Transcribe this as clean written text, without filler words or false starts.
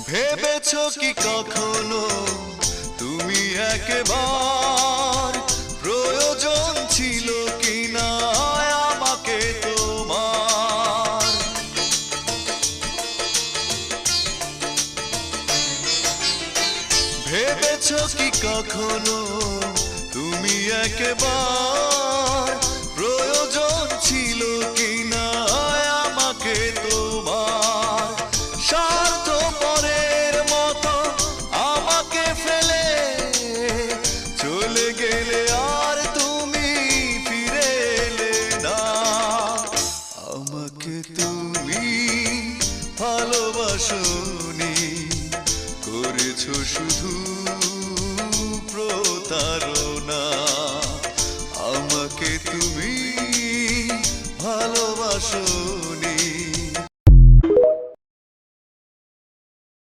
ভেবেছো কি কখনো তুমি একবার প্রয়োজন ছিল কিনা আমাকে তোমার? ভেবেছো কি কখনো তুমি একবার প্রয়োজন ছিল কিনা আমাকে তোমার? স্বার্থপরের মতো আমাকে ফেলে চলে গেলে আর তুমি ফিরে এলে না। আমাকে তুমি ভালোবাসোনি, করেছো শুধু প্রতারণা। আমাকে তুমি ভালোবাসো